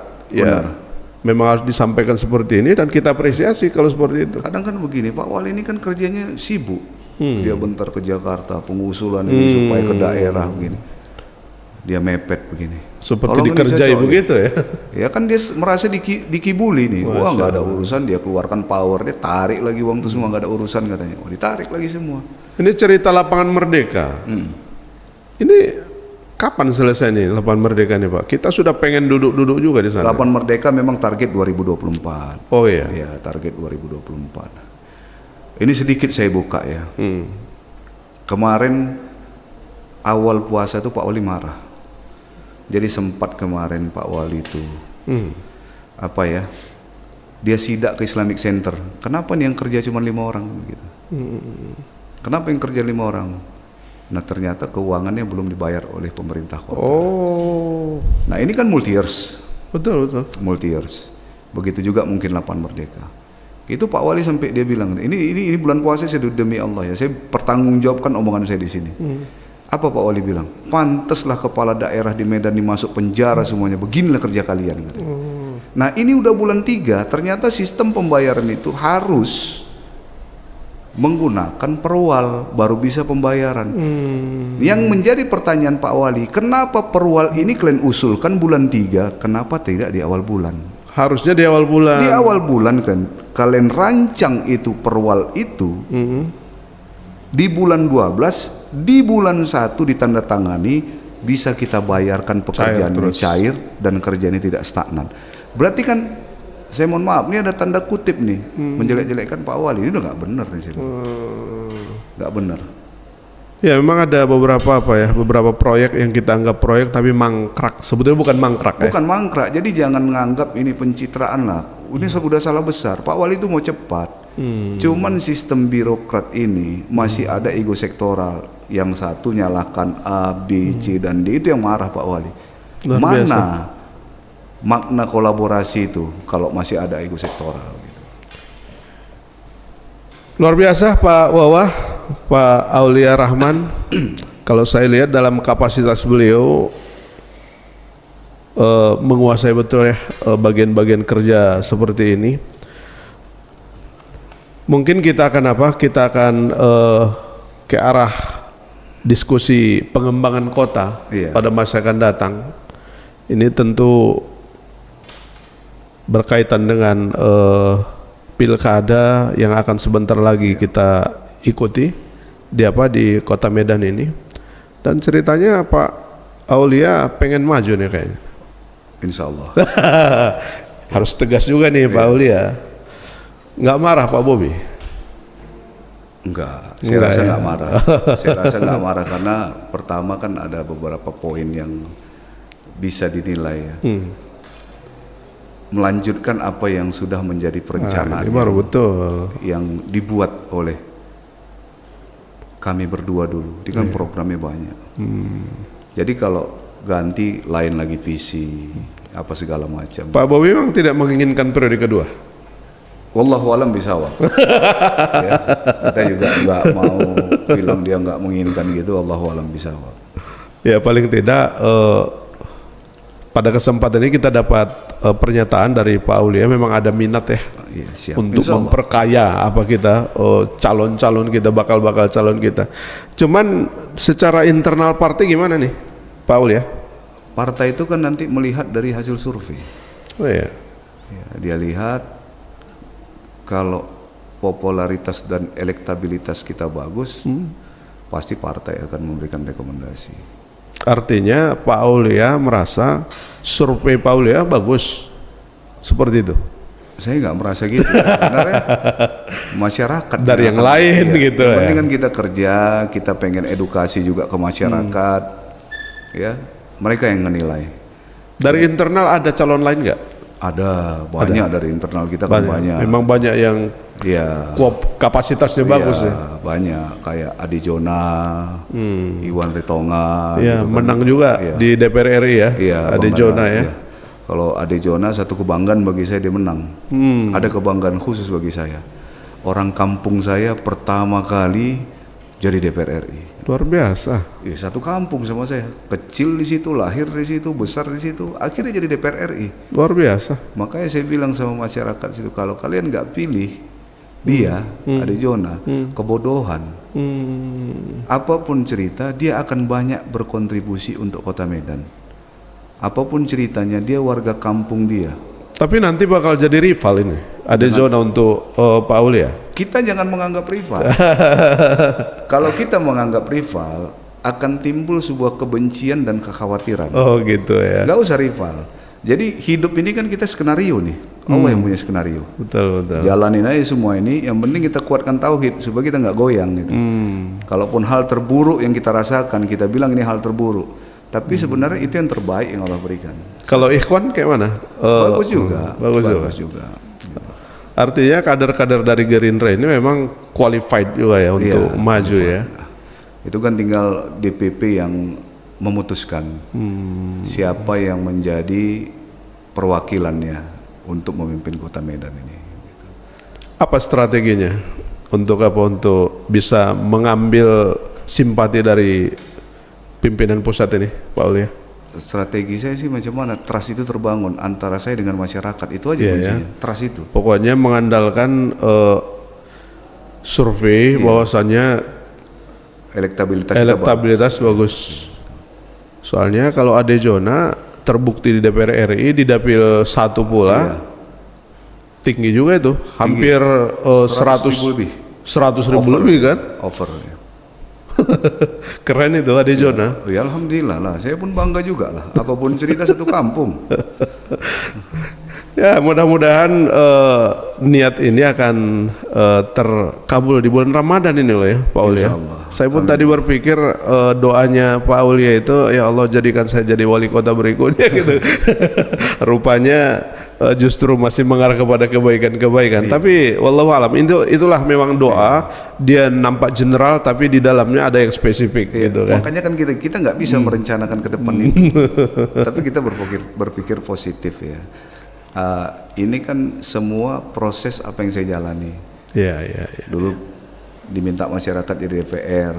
memang harus disampaikan seperti ini dan kita apresiasi kalau seperti itu. Kadang kan begini, Pak Wali ini kan kerjanya sibuk. Dia bentar ke Jakarta, pengusulan ini supaya ke daerah begini. Dia mepet begini. Seperti dikerjai begitu ya? Ya kan dia merasa dikibuli nih. Wah nggak ada urusan, dia keluarkan power, dia tarik lagi uang itu semua, nggak ada urusan katanya. Ditarik lagi semua. Ini cerita lapangan Merdeka. Ini kapan selesai nih lapangan Merdeka nih Pak? Kita sudah pengen duduk-duduk juga di sana. Lapangan Merdeka memang target 2024. Oh iya. Ya target 2024. Ini sedikit saya buka ya. Kemarin awal puasa itu Pak Wali marah. Jadi sempat kemarin Pak Wali itu dia sidak ke Islamic Center. Kenapa nih yang kerja cuma 5 orang gitu? Kenapa yang kerja 5 orang? Nah ternyata keuangannya belum dibayar oleh pemerintah kota. Nah ini kan multi years. Betul. Multi years. Begitu juga mungkin lapangan Merdeka. Itu Pak Wali sampai dia bilang, ini bulan puasa saya demi Allah ya, saya pertanggungjawabkan omongan saya di sini. Apa Pak Wali bilang? Pantaslah kepala daerah di Medan dimasuk penjara semuanya. Beginilah kerja kalian. Nah ini udah bulan 3, ternyata sistem pembayaran itu harus menggunakan perwal baru bisa pembayaran. Yang menjadi pertanyaan Pak Wali, kenapa perwal ini kalian usulkan bulan 3, kenapa tidak di awal bulan? Harusnya di awal bulan. Di awal bulan kan kalian rancang itu perwal itu. Di bulan 12, di bulan 1 ditandatangani, bisa kita bayarkan pekerjaan ini terus. cair dan kerja ini tidak stagnan. Berarti kan saya mohon maaf, ini ada tanda kutip nih, menjelek-jelekkan Pak Wali. Ini udah nggak benar nih, nggak benar. Ya memang ada beberapa proyek yang kita anggap proyek tapi mangkrak. Sebetulnya bukan mangkrak ya. Bukan mangkrak, jadi jangan menganggap ini pencitraan lah. Ini sudah salah besar. Pak Wali itu mau cepat. Cuman sistem birokrat ini masih ada ego sektoral. Yang satu nyalahkan A, B, C dan D, itu yang marah Pak Wali. Luar Mana biasa. makna kolaborasi itu kalau masih ada ego sektoral gitu. Luar biasa Pak Wawah, Pak Aulia Rahman. Kalau saya lihat dalam kapasitas beliau menguasai betul ya bagian-bagian kerja seperti ini. Mungkin kita akan Kita akan ke arah diskusi pengembangan kota Iya. pada masa akan datang. Ini tentu berkaitan dengan pilkada yang akan sebentar lagi kita ikuti di Kota Medan ini. Dan ceritanya Pak Aulia pengen maju nih kayaknya. Insya Allah. Harus tegas juga nih Pak Aulia. Nggak marah Pak Bobi? Enggak, saya Enggak rasa ya? nggak marah. Saya rasa nggak marah karena pertama kan ada beberapa poin yang bisa dinilai ya. Melanjutkan apa yang sudah menjadi perencanaan Ini baru betul. yang dibuat oleh kami berdua dulu. Ini kan programnya banyak. Jadi kalau ganti lain lagi visi apa segala macam. Pak Bobi memang tidak menginginkan periode kedua. Wallahu alam bisawab. Ya, kita juga nggak mau bilang dia nggak menginginkan gitu. Wallahu alam bisawab. Ya paling tidak pada kesempatan ini kita dapat pernyataan dari Pak Aulia memang ada minat ya Iya, siap. untuk Insya Allah. memperkaya calon-calon kita, bakal calon kita. Cuman secara internal partai gimana nih Pak Aulia? Partai itu kan nanti melihat dari hasil survei. Oh iya. Ya, dia lihat kalau popularitas dan elektabilitas kita bagus, pasti partai akan memberikan rekomendasi. Artinya Pak Aulia merasa survei Pak Aulia bagus seperti itu. Saya nggak merasa gitu. Sebenarnya masyarakat Dari yang akan- lain gitu Yang ya. penting kan kita kerja, kita pengen edukasi juga ke masyarakat. Ya, mereka yang menilai. Dari internal ada calon lain nggak? Ada banyak dari internal kita kan banyak. Memang banyak yang Iya. kapasitasnya bagus ya. Banyak kayak Adi Jona, Iwan Ritonga. Ya, gitu kan. menang juga Iya. di DPR RI ya. Iya, Ade Bang Jona Nana, ya. iya. Kalau Ade Jona satu kebanggaan bagi saya dia menang. Ada kebanggaan khusus bagi saya. Orang kampung saya pertama kali jadi DPR RI. Luar biasa. Ya, satu kampung sama saya, kecil di situ, lahir di situ, besar di situ, akhirnya jadi DPR RI. Luar biasa. Makanya saya bilang sama masyarakat situ, kalau kalian nggak pilih dia, Ade Jona, kebodohan. Apapun cerita, dia akan banyak berkontribusi untuk Kota Medan. Apapun ceritanya, dia warga kampung dia. Tapi nanti bakal jadi rival ini. Ada zona untuk Pak Aulia. Kita jangan menganggap rival. Kalau kita menganggap rival, akan timbul sebuah kebencian dan kekhawatiran. Oh gitu ya. Nggak usah rival. Jadi hidup ini kan kita skenario nih. Allah yang punya skenario. Betul betul. Jalanin aja semua ini. Yang penting kita kuatkan tauhid supaya kita nggak goyang gitu. Kalaupun hal terburuk yang kita rasakan, kita bilang ini hal terburuk. Tapi sebenarnya itu yang terbaik yang Allah berikan. Kalau Ikhwan kayak mana? Bagus juga. Bagus juga. juga. Artinya kader-kader dari Gerindra ini memang qualified juga ya untuk Iya, maju ya. Itu kan tinggal DPP yang memutuskan siapa yang menjadi perwakilannya untuk memimpin Kota Medan ini. Apa strateginya untuk bisa mengambil simpati dari pimpinan pusat ini, Pak Aulia? Strategi saya sih macam mana? Trust itu terbangun antara saya dengan masyarakat, itu aja Iya, kuncinya. Trust itu. Pokoknya mengandalkan survei bahwasannya elektabilitas bagus. Soalnya kalau Ade Jona terbukti di DPR RI di dapil 1 pula tinggi juga itu, hampir 100 ribu lebih. 100.000 lebih kan? Over. Ya. Keren itu Ade Jona. Ya alhamdulillah lah, saya pun bangga juga lah. Apapun cerita satu kampung. Ya mudah-mudahan niat ini akan terkabul di bulan Ramadan ini loh ya Pak Aulia. Insyaallah. Saya pun tadi berpikir doanya Pak Aulia itu ya Allah jadikan saya jadi wali kota berikutnya gitu. Rupanya justru masih mengarah kepada kebaikan-kebaikan. Tapi wallahu alam itulah memang doa dia nampak general tapi di dalamnya ada yang spesifik gitu kan. Makanya kan kita nggak bisa merencanakan ke depan itu. Tapi kita berpikir positif ya. Ini kan semua proses apa yang saya jalani. Iya. Dulu diminta masyarakat di DPR.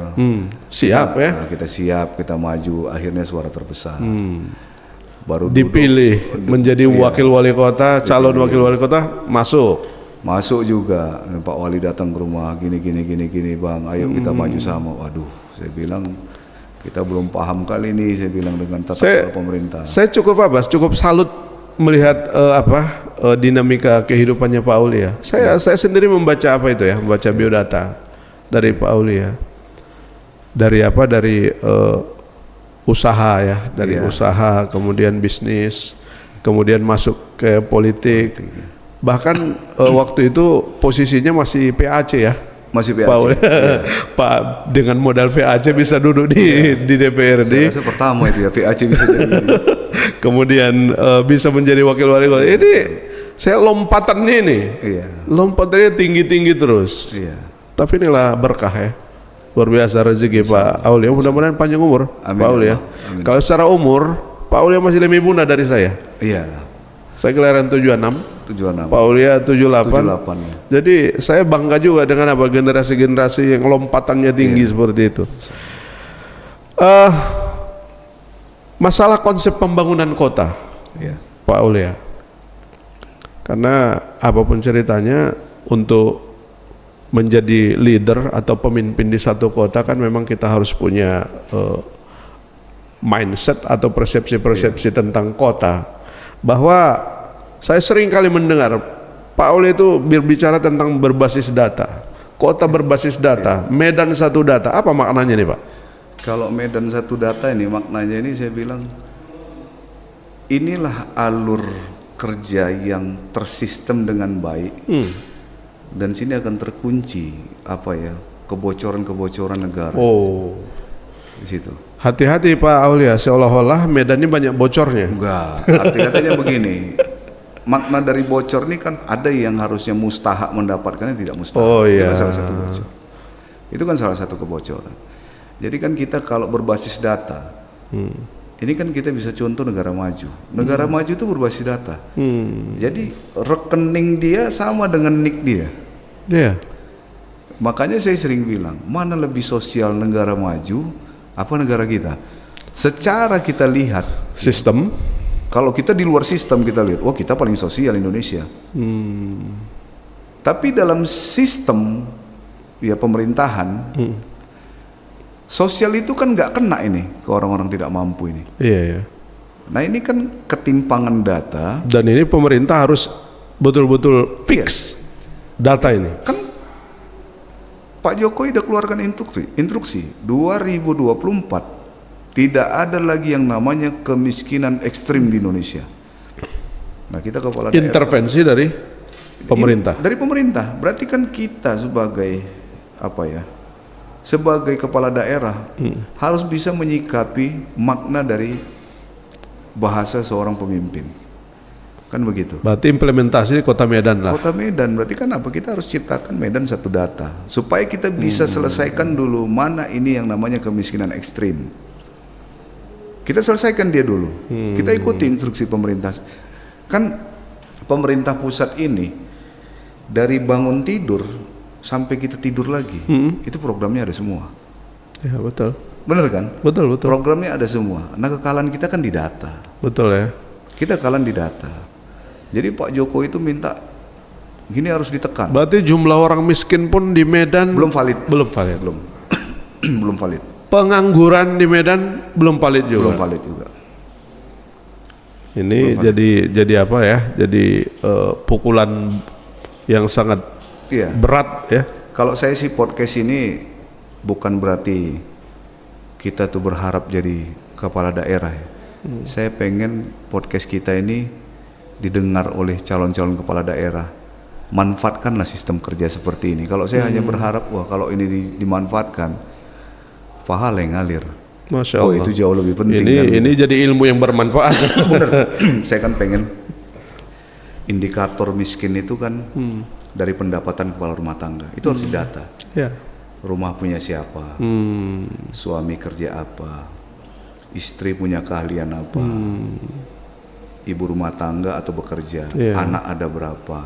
Siap ya. Kita siap, kita maju. Akhirnya suara terbesar. Baru dipilih menjadi wakil wali kota, calon wakil wali kota masuk juga. Pak Wali datang ke rumah, gini bang, ayo kita maju sama. Waduh, saya bilang kita belum paham kali ini. Saya bilang dengan tata kelola pemerintah. Saya cukup salut melihat dinamika kehidupannya Pak Aulia. Saya sendiri membaca membaca biodata dari Pak Aulia. Dari usaha ya, dari usaha, kemudian bisnis, kemudian masuk ke politik. Bahkan waktu itu posisinya masih PAC ya. Masih PAC. Pak Aulia, Pak dengan modal PAC bisa duduk di DPRD. Saya rasa pertama itu ya PAC bisa jadi. Kemudian bisa menjadi wakil wali kota. Ini saya lompatannya ini. Lompatannya tinggi-tinggi terus. Tapi inilah berkah ya. Luar biasa rezeki Pak Aulia. Mudah-mudahan panjang umur Pak Aulia. Kalau secara umur Pak Aulia masih lebih muda dari saya. Saya kelahiran 76. Pak Aulia 78. Jadi saya bangga juga dengan generasi-generasi yang lompatannya tinggi seperti itu. Masalah konsep pembangunan kota, Pak Aulia. Karena apapun ceritanya, untuk menjadi leader atau pemimpin di satu kota kan memang kita harus punya mindset atau persepsi-persepsi tentang kota. Bahwa saya sering kali mendengar Pak Aulia itu berbicara tentang berbasis data, kota berbasis data, Medan satu data. Apa maknanya nih Pak? Kalau Medan satu data ini maknanya ini saya bilang inilah alur kerja yang tersistem dengan baik. Dan sini akan terkunci kebocoran negara. Di situ. Hati-hati Pak Aulia, seolah-olah Medan ini banyak bocornya. Enggak, arti katanya begini. Makna dari bocor ini kan ada yang harusnya mustahak mendapatkannya tidak mustahak. Itu kan salah satu bocor. Itu kan salah satu kebocoran. Jadi kan kita kalau berbasis data, ini kan kita bisa contoh negara maju. Negara maju itu berbasis data. Jadi rekening dia sama dengan nik dia. Makanya saya sering bilang, mana lebih sosial negara maju apa negara kita? Secara kita lihat sistem. Kalau kita di luar sistem kita lihat, kita paling sosial Indonesia. Tapi dalam sistem pemerintahan, sosial itu kan nggak kena ini ke orang-orang tidak mampu ini. Nah ini kan ketimpangan data. Dan ini pemerintah harus betul-betul fix data ini. Kan Pak Jokowi udah keluarkan instruksi 2024 tidak ada lagi yang namanya kemiskinan ekstrim di Indonesia. Nah kita kepala daerah. Intervensi dari pemerintah. Dari pemerintah. Berarti kan kita sebagai sebagai kepala daerah harus bisa menyikapi makna dari bahasa seorang pemimpin. Kan begitu. Berarti implementasi Kota Medan lah. Kota Medan berarti kan apa? Kita harus ciptakan Medan satu data supaya kita bisa selesaikan dulu mana ini yang namanya kemiskinan ekstrim. Kita selesaikan dia dulu. Kita ikuti instruksi pemerintah. Kan pemerintah pusat ini dari bangun tidur sampai kita tidur lagi, itu programnya ada semua. Ya betul. Bener kan? Betul. Programnya ada semua. Nah kekalahan kita kan di data. Betul ya. Kita kalah di data. Jadi Pak Jokowi itu minta gini harus ditekan. Berarti jumlah orang miskin pun di Medan belum valid. Belum valid. Belum valid. Pengangguran di Medan belum valid juga. Belum valid juga. Ini jadi apa ya? Jadi pukulan yang sangat berat ya. Kalau saya sih podcast ini bukan berarti kita tuh berharap jadi kepala daerah ya. Saya pengen podcast kita ini didengar oleh calon-calon kepala daerah. Manfaatkanlah sistem kerja seperti ini. Kalau saya hanya berharap, wah kalau ini dimanfaatkan, pahala yang ngalir. Masya Oh Allah. itu jauh lebih penting. Ini jadi ilmu yang bermanfaat. Saya kan pengen indikator miskin itu kan dari pendapatan kepala rumah tangga. Itu harus didata. Ya. Rumah punya siapa, suami kerja apa, istri punya keahlian apa, ibu rumah tangga atau bekerja, anak ada berapa,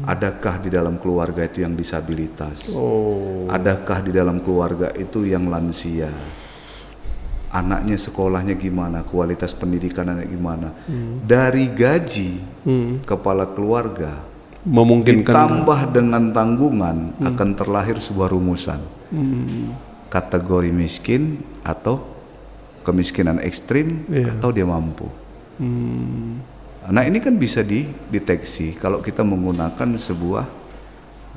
adakah di dalam keluarga itu yang disabilitas, adakah di dalam keluarga itu yang lansia, anaknya sekolahnya gimana, kualitas pendidikan anaknya gimana. Dari gaji kepala keluarga Memungkinkan. ditambah dengan tanggungan akan terlahir sebuah rumusan kategori miskin atau kemiskinan ekstrim atau dia mampu. Nah ini kan bisa dideteksi kalau kita menggunakan sebuah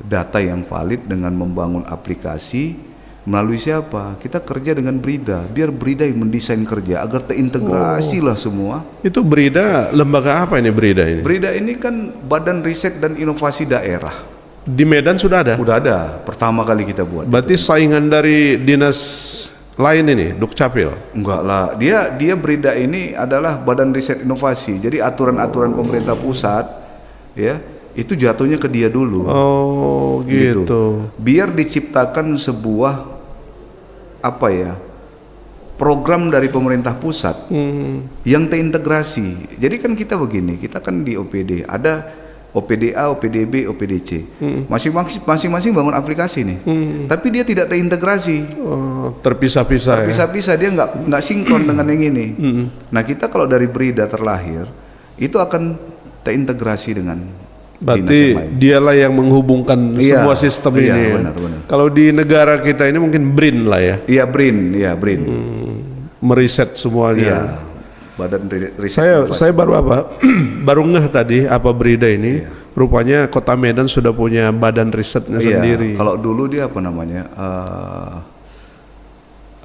data yang valid dengan membangun aplikasi. Melalui siapa? Kita kerja dengan Brida, biar Brida yang mendesain kerja agar terintegrasi lah semua. Itu Brida, lembaga apa ini Brida ini? Brida ini kan Badan Riset dan Inovasi Daerah. Di Medan sudah ada? Udah ada, pertama kali kita buat. Berarti saingan dari dinas lain ini, Dukcapil? Enggak lah, dia Brida ini adalah Badan Riset Inovasi. Jadi aturan-aturan pemerintah pusat, ya itu jatuhnya ke dia dulu. Oh gitu. Biar diciptakan sebuah program dari pemerintah pusat yang terintegrasi. Jadi kan kita begini, kita kan di OPD ada OPDA, OPDB, OPDC. Masing-masing bangun aplikasi nih. Tapi dia tidak terintegrasi. Terpisah-pisah. Terpisah-pisah, dia nggak sinkron dengan yang ini. Nah kita kalau dari Brida terlahir itu akan terintegrasi dengan berarti dialah yang menghubungkan sebuah sistem ini. Benar. Kalau di negara kita ini mungkin BRIN lah ya. Iya BRIN. Meriset semuanya. Iya. Badan Riset. Saya baru baru ngeh tadi apa Brida ini. Rupanya Kota Medan sudah punya badan risetnya sendiri. Kalau dulu dia apa namanya?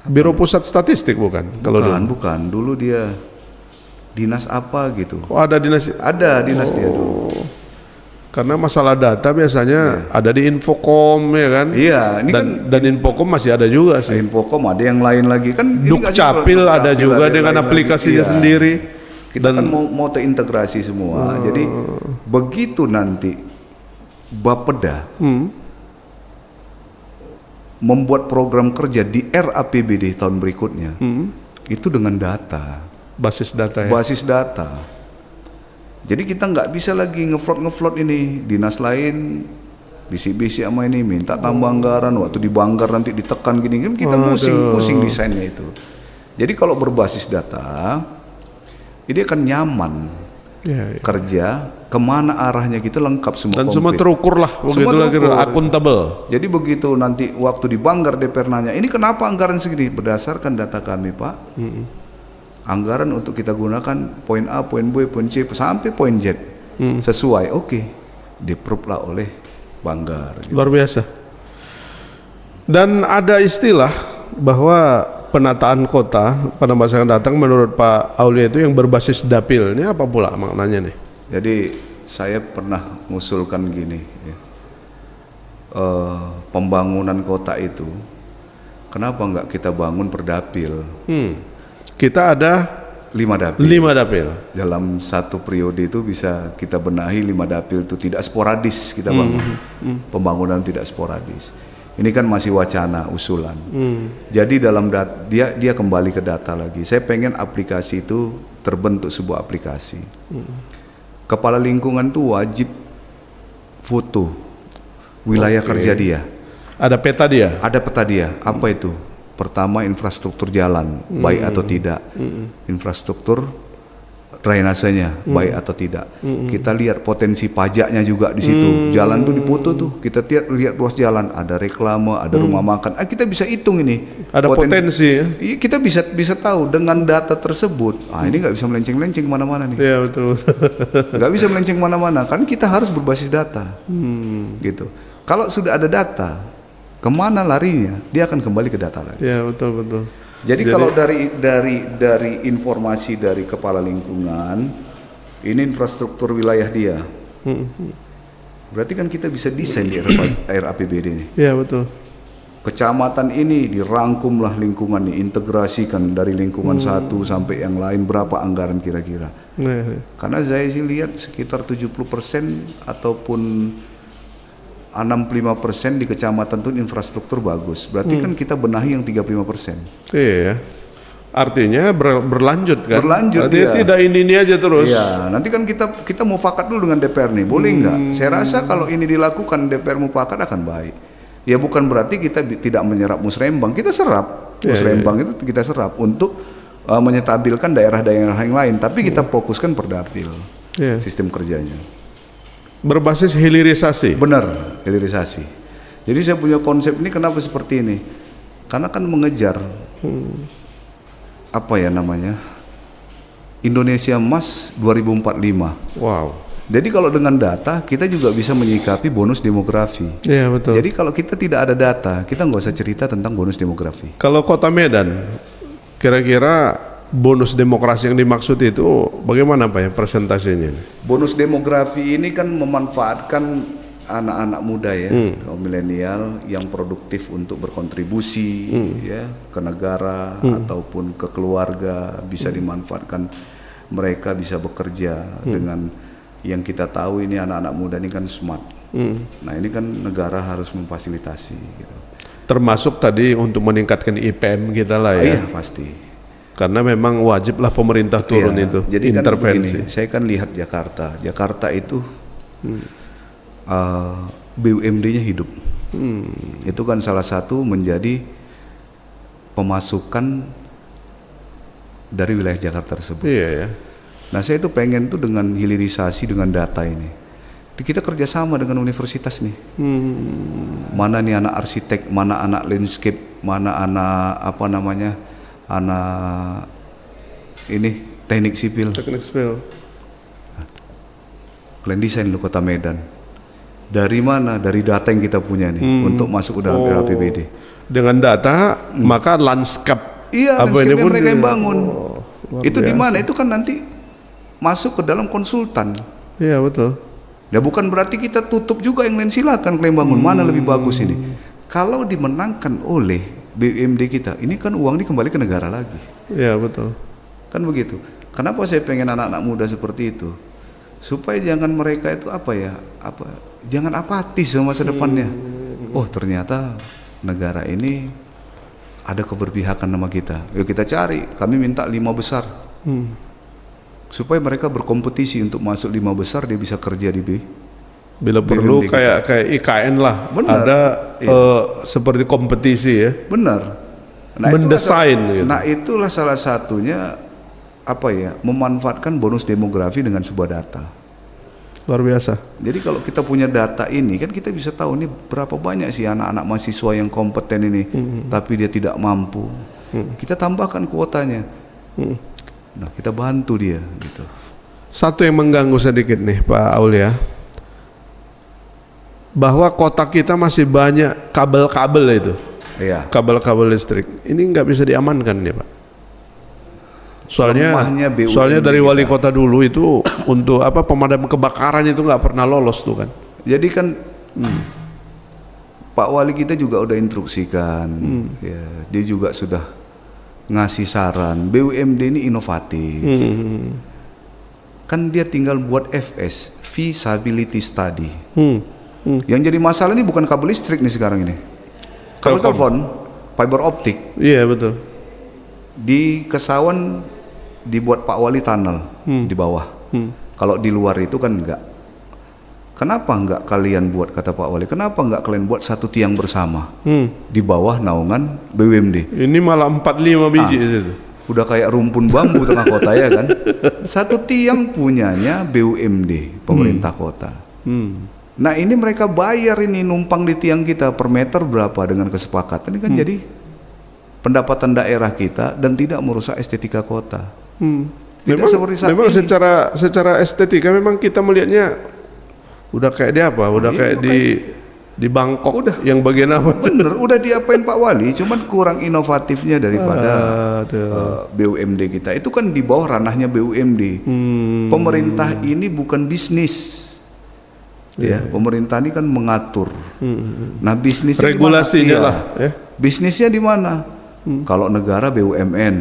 Biro Pusat Statistik bukan? Bukan. Dulu dia dinas apa gitu. Oh ada dinas? Ada dinas dia dulu. Karena masalah data biasanya ada di Infocom ya kan? Iya, ini dan Infocom masih ada juga sih. Infocom ada yang lain lagi kan. Dukcapil ada juga dengan aplikasinya sendiri. Kita kan mau terintegrasi semua. Jadi begitu nanti Bapeda membuat program kerja di RAPBD tahun berikutnya, itu dengan data, basis data. Basis data. Jadi kita nggak bisa lagi ngeflot ini dinas lain bisi-bisi sama ini minta tambah anggaran, waktu dibanggar nanti ditekan gini kan kita pusing desainnya itu. Jadi kalau berbasis data ini akan nyaman kerja kemana arahnya kita lengkap semua dan semua terukur lah begitu akuntabel. Jadi begitu nanti waktu dibanggar DPR nanya ini kenapa anggaran segini, berdasarkan data kami Pak. Anggaran untuk kita gunakan poin A, poin B, poin C sampai poin Z sesuai, di-approve lah oleh Banggar. Gitu. Luar biasa. Dan ada istilah bahwa penataan kota pada masa yang datang menurut Pak Aulia itu yang berbasis dapil. Ini apa pula maknanya nih? Jadi saya pernah mengusulkan gini, pembangunan kota itu kenapa nggak kita bangun per dapil? Kita ada 5 dapil. 5 dapil. Dalam satu periode itu bisa kita benahi 5 dapil itu tidak sporadis kita bangun. Pembangunan tidak sporadis. Ini kan masih wacana, usulan. Jadi dalam dia kembali ke data lagi. Saya pengen aplikasi itu terbentuk sebuah aplikasi. Kepala lingkungan itu wajib foto wilayah kerja dia. Ada peta dia? Ada peta dia. Apa itu? Pertama infrastruktur jalan baik atau tidak, infrastruktur drainasenya baik atau tidak. Kita lihat potensi pajaknya juga di situ. Jalan tuh dipoto tuh, kita lihat ruas jalan, ada reklame, ada rumah makan. Kita bisa hitung ini. Ada potensi. Kita bisa tahu dengan data tersebut. Ini nggak bisa melenceng-lenceng kemana-mana nih. Iya betul. Nggak bisa melenceng kemana-mana. Kan kita harus berbasis data. Gitu. Kalau sudah ada data, kemana larinya? Dia akan kembali ke data lagi. Ya betul. Jadi kalau dari informasi dari kepala lingkungan, ini infrastruktur wilayah dia. Berarti kan kita bisa desain di RAPBD ini. Iya betul. Kecamatan ini dirangkumlah lingkungan nih, integrasikan dari lingkungan satu sampai yang lain, berapa anggaran kira-kira. Karena saya sih lihat sekitar 70% ataupun 65% di kecamatan itu infrastruktur bagus. Berarti kan kita benahi yang 35%. Iya. Artinya berlanjut kan? Berlanjut. Artinya tidak ini aja terus. Iya, nanti kan kita mufakat dulu dengan DPR nih, boleh nggak? Saya rasa kalau ini dilakukan DPR mufakat akan baik. Ya bukan berarti kita tidak menyerap musrembang, kita serap. Musrembang itu kita serap untuk menyetabilkan daerah-daerah yang lain, tapi kita fokuskan perdapil. Sistem kerjanya. Berbasis hilirisasi. Benar, hilirisasi. Jadi saya punya konsep ini kenapa seperti ini? Karena kan mengejar apa ya namanya? Indonesia Emas 2045. Wow. Jadi kalau dengan data kita juga bisa menyikapi bonus demografi. Iya betul. Jadi kalau kita tidak ada data, kita nggak usah cerita tentang bonus demografi. Kalau Kota Medan, kira-kira bonus demokrasi yang dimaksud itu bagaimana Pak ya presentasinya? Bonus demografi ini kan memanfaatkan anak-anak muda ya, kaum milenial yang produktif untuk berkontribusi ya ke negara ataupun ke keluarga, bisa dimanfaatkan, mereka bisa bekerja dengan yang kita tahu ini anak-anak muda ini kan smart. Nah ini kan negara harus memfasilitasi gitu. Termasuk tadi untuk meningkatkan IPM kita lah ya. Iya pasti. Karena memang wajiblah pemerintah turun itu jadi intervensi. Kan begini, saya kan lihat Jakarta itu BUMD-nya hidup. Itu kan salah satu menjadi pemasukan dari wilayah Jakarta tersebut. Iya ya. Nah saya itu pengen tuh dengan hilirisasi dengan data ini. Kita kerjasama dengan universitas nih. Mana nih anak arsitek, mana anak landscape, mana anak apa namanya, anak ini teknik sipil. Teknik sipil. Kalian desain lo Kota Medan. Dari mana? Dari data yang kita punya nih untuk masuk ke dalam RAPBD. Dengan data, maka landscape. Iya, landscape yang mereka yang bangun. Itu di mana? Itu kan nanti masuk ke dalam konsultan. Iya betul. Ya bukan berarti kita tutup juga yang lain, silakan klaim bangun mana lebih bagus ini. Kalau dimenangkan oleh BUMD kita, ini kan uang ini kembali ke negara lagi. Iya betul. Kan begitu. Kenapa saya pengen anak-anak muda seperti itu? Supaya jangan mereka itu jangan apatis sama masa depannya. Oh ternyata negara ini ada keberpihakan sama kita. Yuk kita cari. Kami minta 5 besar. Supaya mereka berkompetisi untuk masuk 5 besar, dia bisa kerja di bila perlu kayak IKN lah. Benar. Ada seperti kompetisi ya. Benar. Nah, mendesain gitu. Nah itulah salah satunya memanfaatkan bonus demografi dengan sebuah data. Luar biasa. Jadi kalau kita punya data ini kan kita bisa tahu ini berapa banyak sih anak-anak mahasiswa yang kompeten ini, tapi dia tidak mampu. Kita tambahkan kuotanya. Nah kita bantu dia gitu. Satu yang mengganggu sedikit nih Pak Aulia, bahwa kota kita masih banyak kabel-kabel itu. Iya. Kabel-kabel listrik. Ini nggak bisa diamankan ya Pak. Soalnya dari wali kota dulu itu untuk pemadam kebakaran itu nggak pernah lolos tuh kan. Jadi kan Pak Wali kita juga udah instruksikan, ya, dia juga sudah ngasih saran. BUMD ini inovatif, kan dia tinggal buat FS, feasibility study. Yang jadi masalah ini bukan kabel listrik nih sekarang ini, kabel telepon, fiber optik. Iya betul. Di Kesawan dibuat Pak Wali tunnel di bawah. Kalau di luar itu kan enggak. Kenapa enggak kalian buat, kata Pak Wali, kenapa enggak kalian buat satu tiang bersama di bawah naungan BUMD? Ini malah 45 biji itu. Udah kayak rumpun bambu tengah kota ya kan. Satu tiang punyanya BUMD, pemerintah kota. Nah ini mereka bayar ini numpang di tiang kita per meter berapa dengan kesepakatan. Ini kan jadi pendapatan daerah kita dan tidak merusak estetika kota. Tidak seperti saat ini. Secara estetika memang kita melihatnya udah kayak di apa? Udah kayak di Di Bangkok Udah. yang bagian apa? Bener, udah diapain Pak Wali, cuman kurang inovatifnya daripada BUMD kita. Itu kan di bawah ranahnya BUMD. Pemerintah ini bukan bisnis. Ya, pemerintah ini kan mengatur. Nah, bisnisnya Regulasinya di mana? lah, ya. Bisnisnya di mana? Kalau negara BUMN,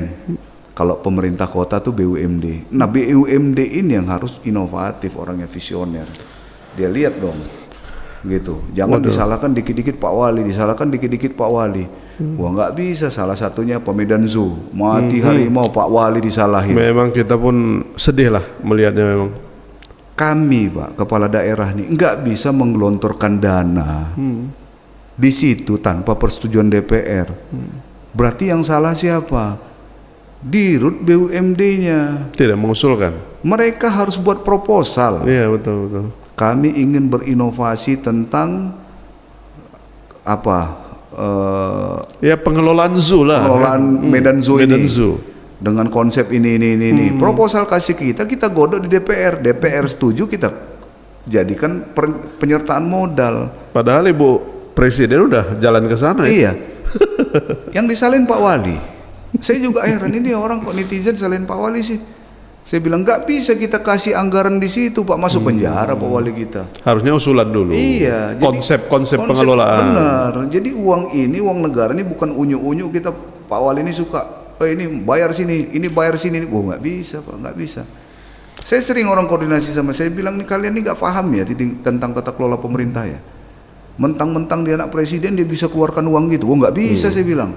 kalau pemerintah kota tuh BUMD. Nah, BUMD ini yang harus inovatif, orangnya visioner. Dia lihat dong, gitu. Jangan disalahkan dikit-dikit Pak Wali, disalahkan dikit-dikit Pak Wali. Wah, nggak bisa. Salah satunya Pemedan Zoo, mati harimau, Pak Wali disalahin. Memang kita pun sedih lah melihatnya memang. Kami Pak, kepala daerah nih nggak bisa menggelontorkan dana di situ tanpa persetujuan DPR. Berarti yang salah siapa? Dirut BUMD-nya. Tidak mengusulkan. Mereka harus buat proposal. Iya, betul. Kami ingin berinovasi tentang apa? Ya pengelolaan zoo lah. Pengelolaan Medan Zoo Medan ini. Zoo. Dengan konsep ini. Proposal kasih kita godok di DPR. DPR setuju, kita jadikan penyertaan modal. Padahal Ibu Presiden udah jalan ke sana. Iya. Yang disalin Pak Wali. Saya juga heran, ini orang kok netizen salin Pak Wali sih. Saya bilang nggak bisa kita kasih anggaran di situ Pak, masuk penjara Pak Wali kita. Harusnya usulan dulu. Iya. Konsep pengelolaan. Benar. Jadi uang negara ini bukan unyu-unyu kita. Pak Wali ini suka. Ini bayar sini, ini bayar sini. Nggak bisa Pak, nggak bisa. Saya sering orang koordinasi sama saya bilang nih, kalian ini nggak paham ya tentang tata kelola pemerintah ya. Mentang-mentang dia anak presiden dia bisa keluarkan uang gitu. Nggak bisa saya bilang.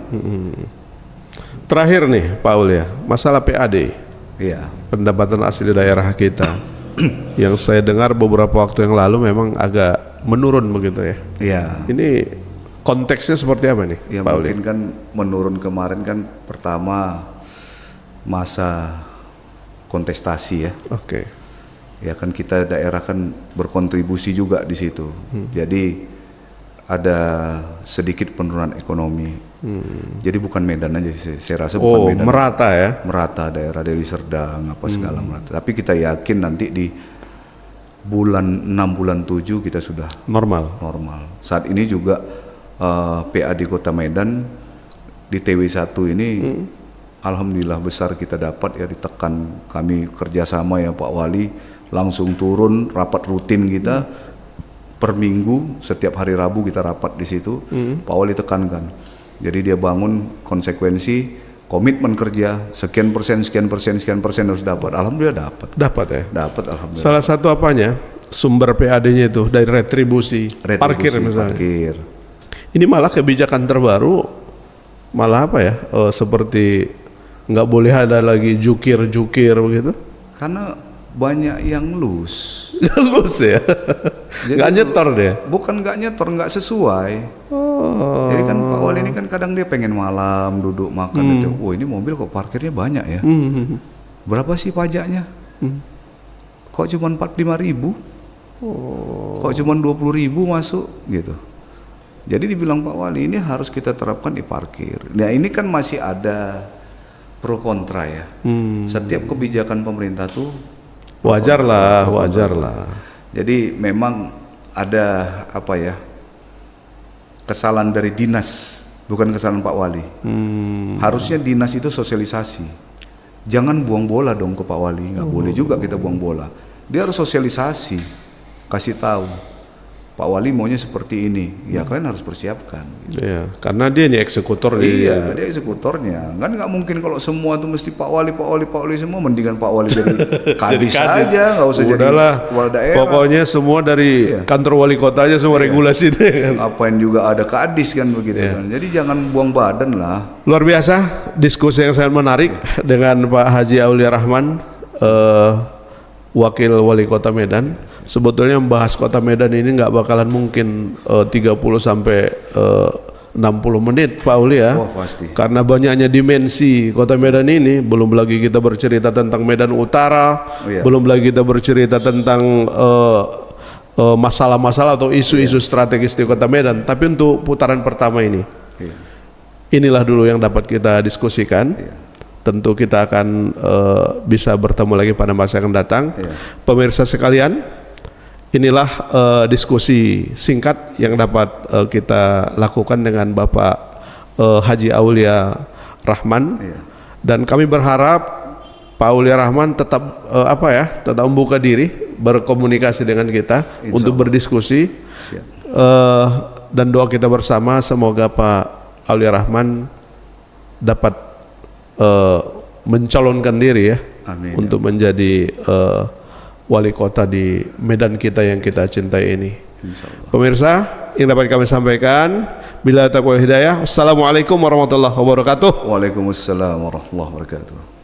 Terakhir nih Pak Ul ya, masalah PAD. Iya. Pendapatan asli daerah kita. Yang saya dengar beberapa waktu yang lalu memang agak menurun begitu ya. Iya. Ini konteksnya seperti apa nih Ya Pak Ul? mungkin kan menurun kemarin kan pertama masa kontestasi ya. Oke. Ya kan kita daerah kan berkontribusi juga di situ. Jadi ada sedikit penurunan ekonomi. Jadi bukan Medan aja sih. Saya rasa bukan Medan. Merata ya. Merata daerah Deli Serdang apa segala merata. Tapi kita yakin nanti di bulan 6 bulan 7 kita sudah Normal. Saat ini juga PAD Kota Medan di TW1 ini alhamdulillah besar kita dapat ya, ditekan. Kami kerjasama ya Pak Wali, langsung turun rapat rutin kita per minggu, setiap hari Rabu kita rapat di situ. Pak Wali tekankan, jadi dia bangun konsekuensi komitmen kerja, sekian persen harus dapat. Alhamdulillah dapat ya. Alhamdulillah. Salah satu apanya sumber PAD-nya itu dari retribusi parkir misalnya. Parkir. Ini malah kebijakan terbaru, malah apa ya, seperti nggak boleh ada lagi jukir begitu. Karena banyak yang loose. Lulus ya, nggak nyetor deh. Bukan nggak nyetor, nggak sesuai. Jadi kan Pak Wali ini kan kadang dia pengen malam duduk makan. Oh ini mobil kok parkirnya banyak ya. Berapa sih pajaknya? Kok cuma 45.000? Kok cuma 20.000 masuk gitu. Jadi dibilang Pak Wali ini harus kita terapkan di parkir. Nah ini kan masih ada pro kontra ya. Setiap kebijakan pemerintah tuh wajar lah. Jadi memang ada apa ya, kesalahan dari dinas, bukan kesalahan Pak Wali. Harusnya dinas itu sosialisasi. Jangan buang bola dong ke Pak Wali, nggak boleh juga kita buang bola. Dia harus sosialisasi, kasih tahu. Pak Wali maunya seperti ini, ya kalian harus persiapkan. Gitu. Iya, karena dia nih eksekutor. Iya, dia eksekutornya. Kan nggak mungkin kalau semua tuh mesti Pak Wali semua. Mendingan Pak Wali jadi kadis aja, nggak usah Udahlah, jadi kepala daerah. Pokoknya semua dari kantor wali kota aja semua regulasi deh. Kan. Apain juga ada kadis kan begitu kan. Jadi jangan buang badan lah. Luar biasa diskusi yang sangat menarik dengan Pak Haji Aulia Rahman, Wakil Wali Kota Medan. Sebetulnya membahas Kota Medan ini nggak bakalan mungkin 30 sampai 60 menit Pak Uli ya. Oh, pasti. Karena banyaknya dimensi Kota Medan ini, belum lagi kita bercerita tentang Medan Utara, belum lagi kita bercerita tentang masalah-masalah atau isu-isu strategis di Kota Medan. Tapi untuk putaran pertama ini, inilah dulu yang dapat kita diskusikan. Tentu kita akan bisa bertemu lagi pada masa yang datang. Pemirsa sekalian, inilah diskusi singkat yang dapat kita lakukan dengan Bapak Haji Aulia Rahman. Iya. Dan kami berharap Pak Aulia Rahman tetap tetap membuka diri berkomunikasi dengan kita untuk berdiskusi. Siap. Dan doa kita bersama semoga Pak Aulia Rahman dapat mencalonkan diri ya. Amin. Untuk menjadi wali kota di Medan kita yang kita cintai ini. Insyaallah. Pemirsa yang dapat kami sampaikan, bila taqwa hidayah. Assalamualaikum warahmatullahi wabarakatuh. Waalaikumsalam warahmatullahi wabarakatuh.